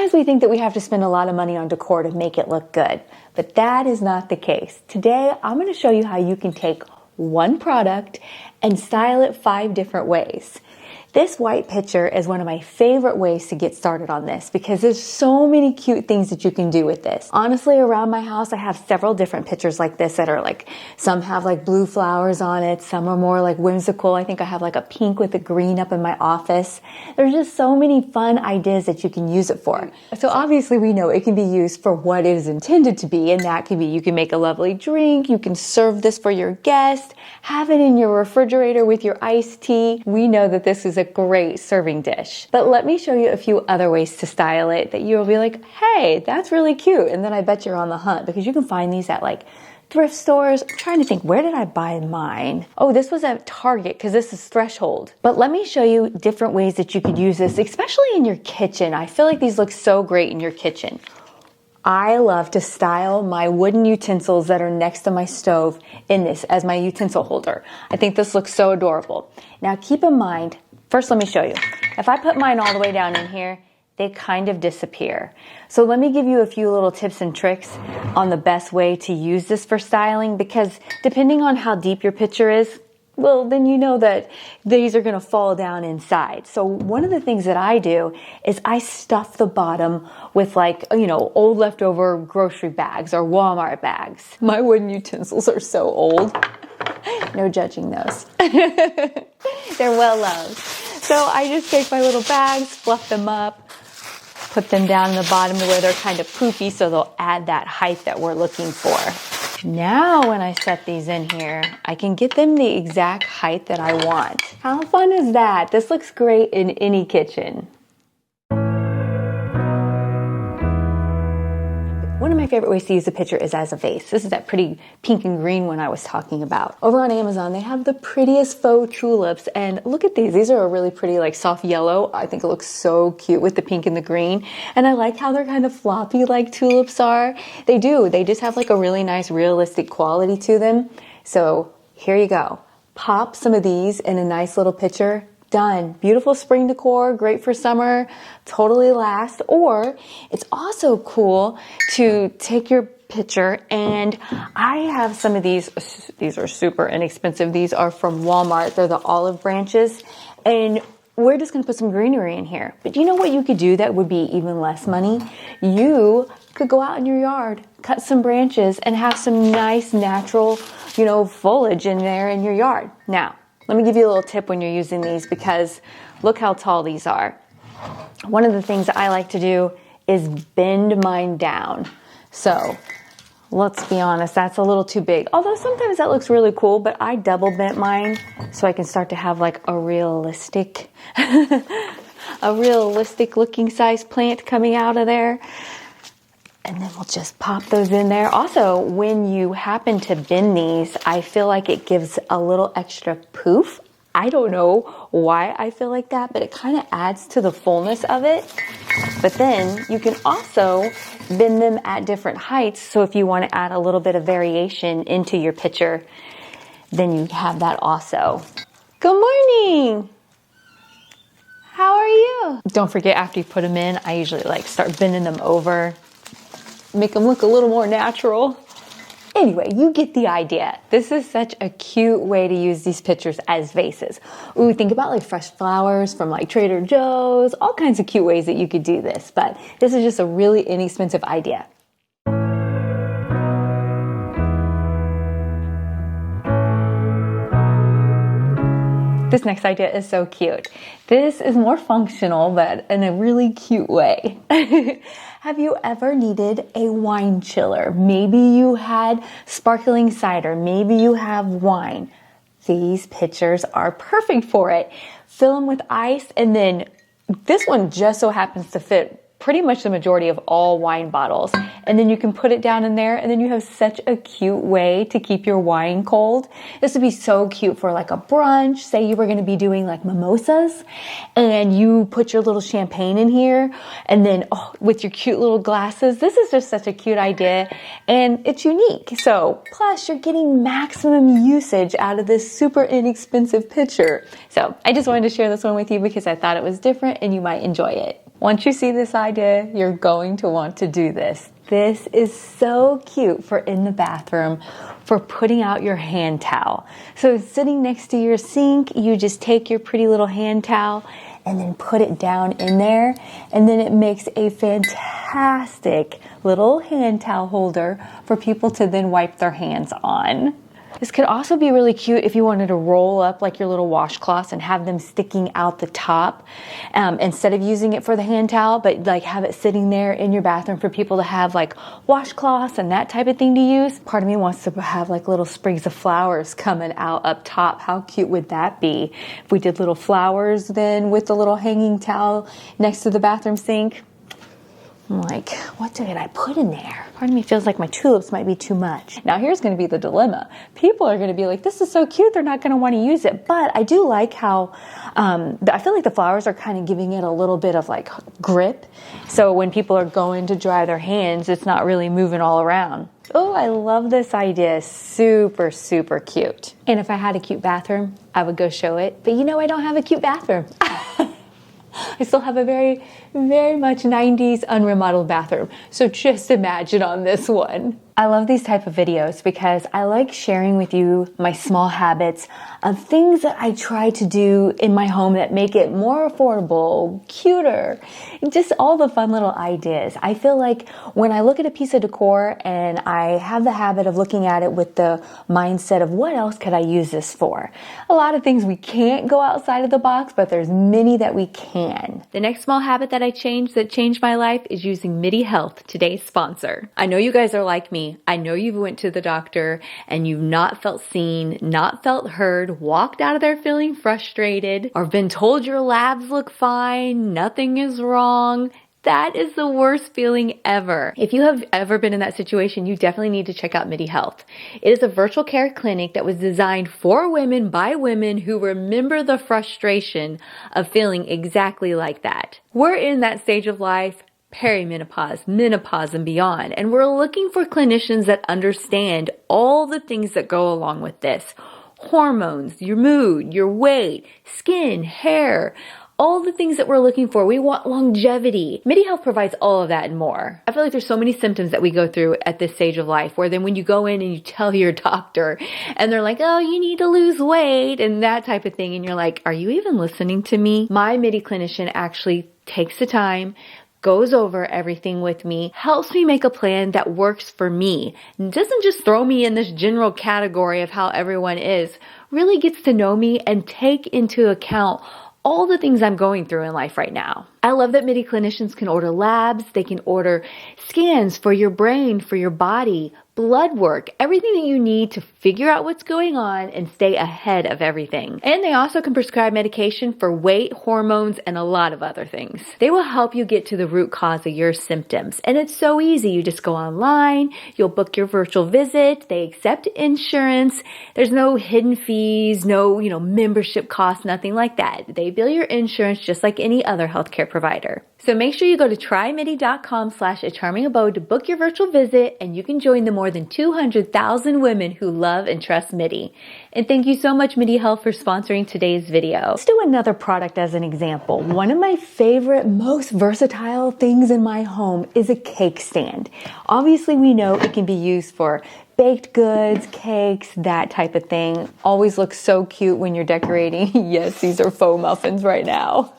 Sometimes we think that we have to spend a lot of money on decor to make it look good, but that is not the case. Today, I'm going to show you how you can take one product and style it 5 different ways. This white picture is one of my favorite ways to get started on this because there's so many cute things that you can do with this. Honestly, around my house, I have several different pictures like this that are like, some have like blue flowers on it, some are more like whimsical. I think I have like a pink with a green up in my office. There's just so many fun ideas that you can use it for. So obviously we know it can be used for what it is intended to be, and that can be, you can make a lovely drink, you can serve this for your guest, have it in your refrigerator with your iced tea. We know that this is a great serving dish. But let me show you a few other ways to style it that you'll be like, hey, that's really cute. And then I bet you're on the hunt because you can find these at like thrift stores. I'm trying to think, where did I buy mine? Oh, this was at Target because this is Threshold. But let me show you different ways that you could use this, especially in your kitchen. I feel like these look so great in your kitchen. I love to style my wooden utensils that are next to my stove in this as my utensil holder. I think this looks so adorable. Now keep in mind, first let me show you. If I put mine all the way down in here, they kind of disappear. So let me give you a few little tips and tricks on the best way to use this for styling, because depending on how deep your picture is, well, then you know that these are gonna fall down inside. So one of the things that I do is I stuff the bottom with like, old leftover grocery bags or Walmart bags. My wooden utensils are so old. No judging those. They're well loved. So I just take my little bags, fluff them up, put them down in the bottom to where they're kind of poofy so they'll add that height that we're looking for. Now when I set these in here, I can get them the exact height that I want. How fun is that? This looks great in any kitchen. One of my favorite ways to use a picture is as a vase. This is that pretty pink and green one I was talking about. Over on Amazon, they have the prettiest faux tulips, and look at these. These are a really pretty like soft yellow. I think it looks so cute with the pink and the green. And I like how they're kind of floppy like tulips are. They do. They just have like a really nice realistic quality to them. So here you go. Pop some of these in a nice little picture. Done. Beautiful spring decor, great for summer, totally lasts. Or it's also cool to take your picture, and I have some of these are super inexpensive. These are from Walmart. They're the olive branches, and we're just going to put some greenery in here. But you know what you could do that would be even less money? You could go out in your yard, cut some branches, and have some nice natural, foliage in there in your yard. Now, let me give you a little tip when you're using these, because look how tall these are. One of the things that I like to do is bend mine down. So let's be honest, that's a little too big. Although sometimes that looks really cool, but I double bent mine so I can start to have like a realistic looking size plant coming out of there. And then we'll just pop those in there. Also, when you happen to bend these, I feel like it gives a little extra poof. I don't know why I feel like that, but it kind of adds to the fullness of it. But then you can also bend them at different heights. So if you want to add a little bit of variation into your picture, then you have that also. Good morning. How are you? Don't forget, after you put them in, I usually start bending them over. Make them look a little more natural. Anyway, you get the idea. This is such a cute way to use these pictures as vases. Ooh, think about fresh flowers from Trader Joe's, all kinds of cute ways that you could do this, but this is just a really inexpensive idea. This next idea is so cute. This is more functional, but in a really cute way. Have you ever needed a wine chiller? Maybe you had sparkling cider. Maybe you have wine. These pitchers are perfect for it. Fill them with ice, and then this one just so happens to fit pretty much the majority of all wine bottles. And then you can put it down in there, and then you have such a cute way to keep your wine cold. This would be so cute for a brunch. Say you were going to be doing mimosas, and you put your little champagne in here, and then with your cute little glasses. This is just such a cute idea, and it's unique. So plus you're getting maximum usage out of this super inexpensive pitcher. So I just wanted to share this one with you because I thought it was different and you might enjoy it. Once you see this idea, idea, you're going to want to do this. This is so cute for in the bathroom for putting out your hand towel. So sitting next to your sink, you just take your pretty little hand towel and then put it down in there, and then it makes a fantastic little hand towel holder for people to then wipe their hands on. This could also be really cute if you wanted to roll up like your little washcloths and have them sticking out the top instead of using it for the hand towel, but like have it sitting there in your bathroom for people to have like washcloths and that type of thing to use. Part of me wants to have like little sprigs of flowers coming out up top. How cute would that be if we did little flowers then with the little hanging towel next to the bathroom sink? I'm like, what did I put in there? Part of me feels like my tulips might be too much. Now here's going to be the dilemma. People are going to be like, this is so cute, they're not going to want to use it. But I do like how, I feel like the flowers are kind of giving it a little bit of like grip. So when people are going to dry their hands, it's not really moving all around. Oh, I love this idea. Super, super cute. And if I had a cute bathroom, I would go show it. But you know, I don't have a cute bathroom. I still have a very, very much 90s unremodeled bathroom. So just imagine on this one. I love these type of videos because I like sharing with you my small habits of things that I try to do in my home that make it more affordable, cuter, just all the fun little ideas. I feel like when I look at a piece of decor and I have the habit of looking at it with the mindset of what else could I use this for? A lot of things we can't go outside of the box, but there's many that we can. The next small habit that I changed that changed my life is using MIDI Health, today's sponsor. I know you guys are like me. I know you've went to the doctor and you've not felt seen, not felt heard, walked out of there feeling frustrated, or been told your labs look fine, nothing is wrong. That is the worst feeling ever. If you have ever been in that situation, you definitely need to check out MIDI Health. It is a virtual care clinic that was designed for women by women who remember the frustration of feeling exactly like that. We're in that stage of life, perimenopause, menopause, and beyond. And we're looking for clinicians that understand all the things that go along with this. Hormones, your mood, your weight, skin, hair, all the things that we're looking for. We want longevity. MIDI Health provides all of that and more. I feel like there's so many symptoms that we go through at this stage of life where then when you go in and you tell your doctor and they're like, oh, you need to lose weight and that type of thing. And you're like, are you even listening to me? My MIDI clinician actually takes the time, goes over everything with me, helps me make a plan that works for me, doesn't just throw me in this general category of how everyone is, really gets to know me and take into account all the things I'm going through in life right now. I love that MIDI clinicians can order labs, they can order scans for your brain, for your body, blood work, everything that you need to figure out what's going on and stay ahead of everything. And they also can prescribe medication for weight, hormones, and a lot of other things. They will help you get to the root cause of your symptoms. And it's so easy. You just go online, you'll book your virtual visit, they accept insurance, there's no hidden fees, no, membership costs, nothing like that. They bill your insurance just like any other healthcare provider. So make sure you go to trymidi.com/acharmingabode to book your virtual visit, and you can join the more than 200,000 women who love and trust MIDI. And thank you so much, MIDI Health, for sponsoring today's video. Let's do another product as an example. One of my favorite, most versatile things in my home is a cake stand. Obviously, we know it can be used for baked goods, cakes, that type of thing. Always looks so cute when you're decorating. Yes, these are faux muffins right now.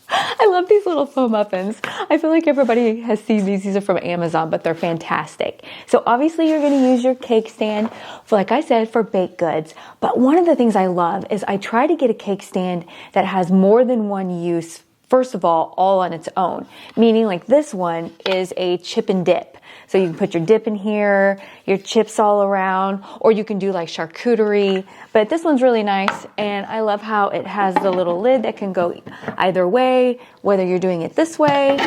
I love these little faux muffins. I feel like everybody has seen these. These are from Amazon, but they're fantastic. So obviously you're going to use your cake stand, for, like I said, for baked goods. But one of the things I love is I try to get a cake stand that has more than one use. First of all on its own, meaning like this one is a chip and dip. So you can put your dip in here, your chips all around, or you can do like charcuterie. But this one's really nice, and I love how it has the little lid that can go either way, whether you're doing it this way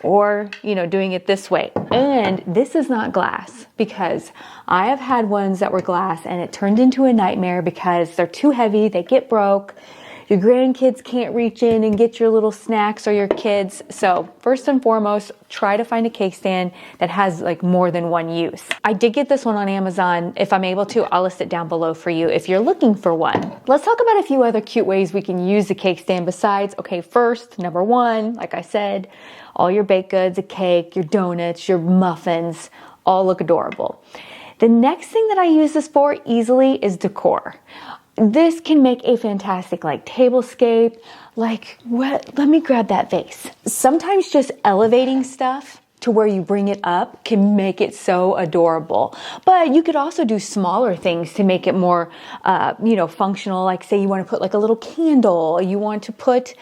or, doing it this way. And this is not glass, because I have had ones that were glass and it turned into a nightmare because they're too heavy, they get broke. your grandkids can't reach in and get your little snacks or your kids. So first and foremost, try to find a cake stand that has like more than one use. I did get this one on Amazon. If I'm able to, I'll list it down below for you if you're looking for one. Let's talk about a few other cute ways we can use the cake stand besides, okay, first, number one, like I said, all your baked goods, a cake, your donuts, your muffins, all look adorable. The next thing that I use this for easily is decor. This can make a fantastic like tablescape, like what? Let me grab that vase. Sometimes just elevating stuff to where you bring it up can make it so adorable. But you could also do smaller things to make it more, functional. Like say you want to put like a little candle, you want to put,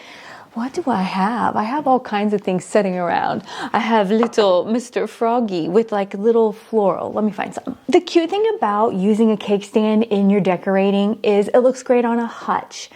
what do I have? I have all kinds of things sitting around. I have little Mr. Froggy with like little floral. Let me find some. The cute thing about using a cake stand in your decorating is it looks great on a hutch.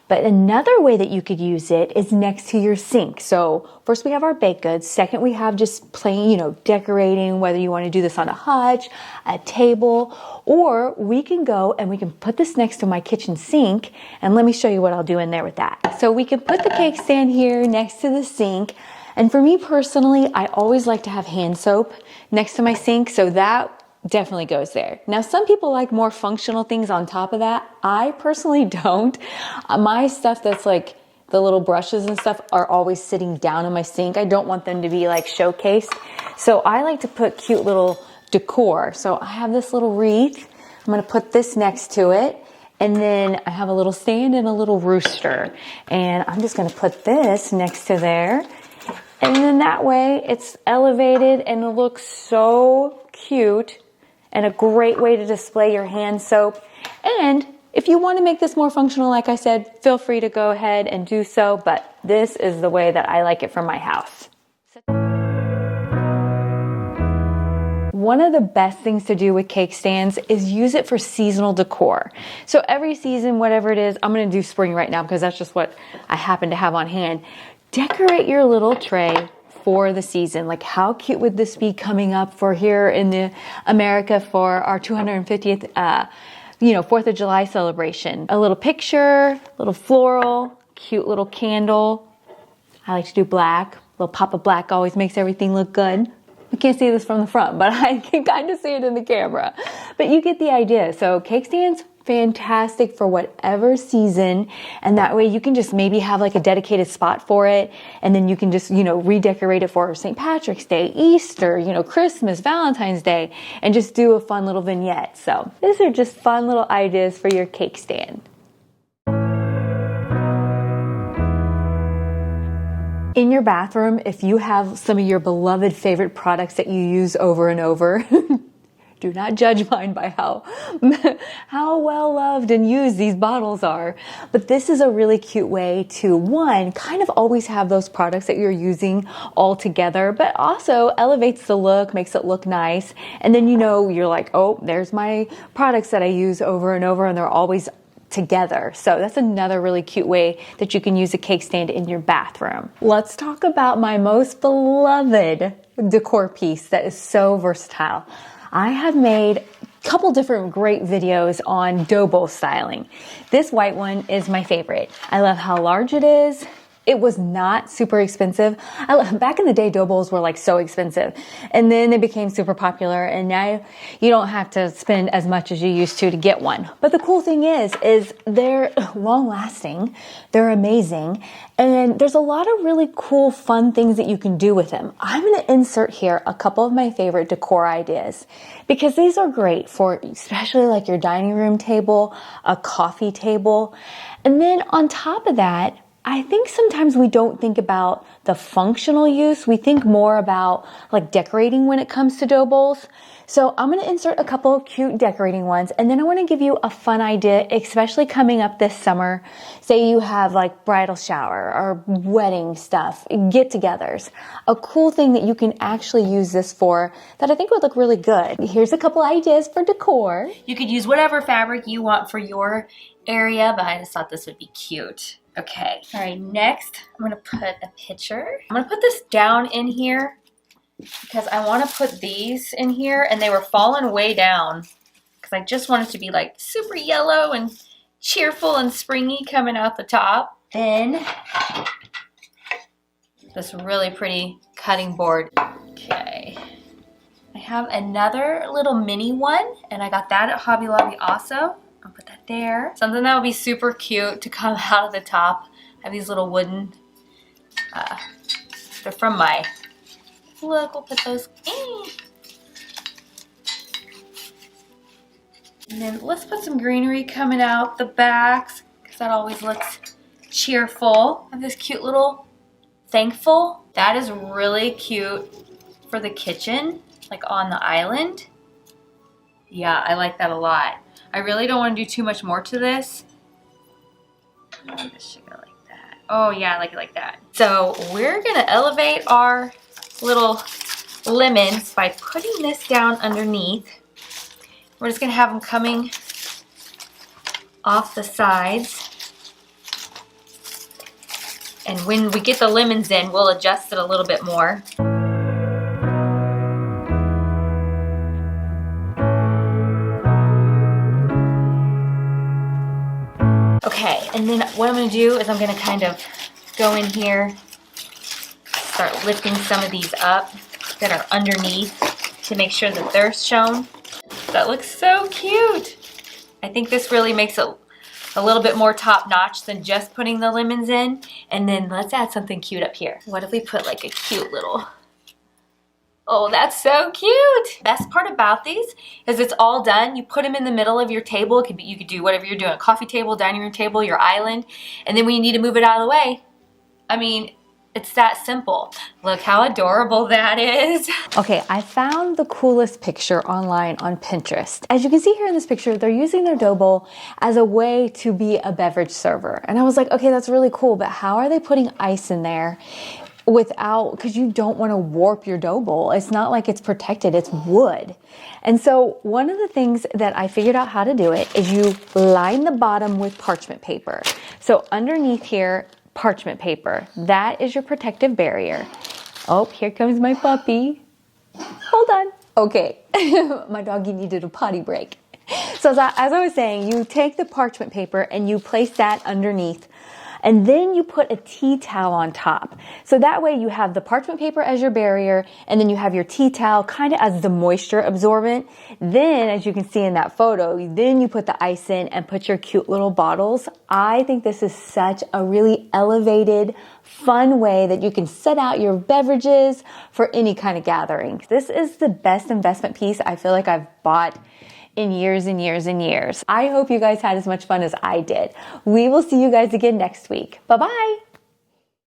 But another way that you could use it is next to your sink. So first we have our baked goods. Second, we have just plain, decorating, whether you want to do this on a hutch, a table, or we can go and we can put this next to my kitchen sink. And let me show you what I'll do in there with that. So we can put the cake stand here next to the sink. And for me personally, I always like to have hand soap next to my sink. So that definitely goes there. Now, some people like more functional things on top of that. I personally don't. My stuff that's like the little brushes and stuff are always sitting down in my sink. I don't want them to be like showcased. So I like to put cute little decor. So I have this little wreath. I'm going to put this next to it. And then I have a little stand and a little rooster. And I'm just going to put this next to there. And then that way it's elevated and it looks so cute. And a great way to display your hand soap. And if you want to make this more functional, like I said, feel free to go ahead and do so, but this is the way that I like it for my house. One of the best things to do with cake stands is use it for seasonal decor. So every season, whatever it is, I'm going to do spring right now because that's just what I happen to have on hand. Decorate your little tray for the season. Like how cute would this be coming up for here in the America for our 250th 4th of July celebration. A little picture, little floral, cute little candle. I like to do black. A little pop of black always makes everything look good. You can't see this from the front, but I can kind of see it in the camera. But you get the idea. So cake stands, fantastic for whatever season, and that way you can just maybe have like a dedicated spot for it, and then you can just redecorate it for St. Patrick's Day, Easter, Christmas, Valentine's Day, and just do a fun little vignette. So these are just fun little ideas for your cake stand. In your bathroom, if you have some of your beloved favorite products that you use over and over, do not judge mine by how well loved and used these bottles are. But this is a really cute way to, one, kind of always have those products that you're using all together, but also elevates the look, makes it look nice. And then you're like, oh, there's my products that I use over and over, and they're always together. So that's another really cute way that you can use a cake stand in your bathroom. Let's talk about my most beloved decor piece that is so versatile. I have made a couple different great videos on dough bowl styling. This white one is my favorite. I love how large it is. It was not super expensive. Back in the day, dough bowls were like so expensive, and then they became super popular, and now you don't have to spend as much as you used to get one. But the cool thing is they're long lasting, they're amazing, and there's a lot of really cool, fun things that you can do with them. I'm going to insert here a couple of my favorite decor ideas because these are great for especially like your dining room table, a coffee table, and then on top of that, I think sometimes we don't think about the functional use. We think more about like decorating when it comes to dough bowls. So I'm going to insert a couple of cute decorating ones, and then I want to give you a fun idea, especially coming up this summer. Say you have like bridal shower or wedding stuff, get-togethers. A cool thing that you can actually use this for that I think would look really good. Here's a couple ideas for decor. You could use whatever fabric you want for your area, but I just thought this would be cute. Okay, all right, next I'm gonna put a picture. I'm gonna put this down in here because I wanna put these in here, and they were falling way down because I just want it to be like super yellow and cheerful and springy coming out the top. Then this really pretty cutting board. Okay. I have another little mini one, and I got that at Hobby Lobby also. I'll put that there. Something that would be super cute to come out of the top. I have these little wooden, they're from my, look, we'll put those in. And then let's put some greenery coming out the backs, because that always looks cheerful. I have this cute little thankful. That is really cute for the kitchen, like on the island. Yeah, I like that a lot. I really don't want to do too much more to this. Oh, this should go like that. Oh yeah, I like it like that. So we're gonna elevate our little lemons by putting this down underneath. We're just gonna have them coming off the sides. And when we get the lemons in, we'll adjust it a little bit more. Okay, and then what I'm gonna do is I'm gonna kind of go in here, start lifting some of these up that are underneath to make sure that they're shown. That looks so cute. I think this really makes it a little bit more top notch than just putting the lemons in. And then let's add something cute up here. What if we put like a cute little, oh, that's so cute. Best part about these is it's all done. You put them in the middle of your table. It could be, you could do whatever you're doing, a coffee table, dining room table, your island. And then when you need to move it out of the way, I mean, it's that simple. Look how adorable that is. Okay, I found the coolest picture online on Pinterest. As you can see here in this picture, they're using their dough bowl as a way to be a beverage server. And I was like, okay, that's really cool, but how are they putting ice in there without, because you don't want to warp your dough bowl. It's not like it's protected, it's wood. And so one of the things that I figured out how to do it is you line the bottom with parchment paper. So underneath here, parchment paper. That is your protective barrier. Oh, here comes my puppy. Hold on. Okay, my doggy needed a potty break. So as I was saying, you take the parchment paper and you place that underneath, and then you put a tea towel on top. So that way you have the parchment paper as your barrier, and then you have your tea towel kind of as the moisture absorbent. Then, as you can see in that photo, then you put the ice in and put your cute little bottles. I think this is such a really elevated, fun way that you can set out your beverages for any kind of gathering. This is the best investment piece I feel like I've bought in years and years and years. I hope you guys had as much fun as I did. We will see you guys again next week. Bye-bye.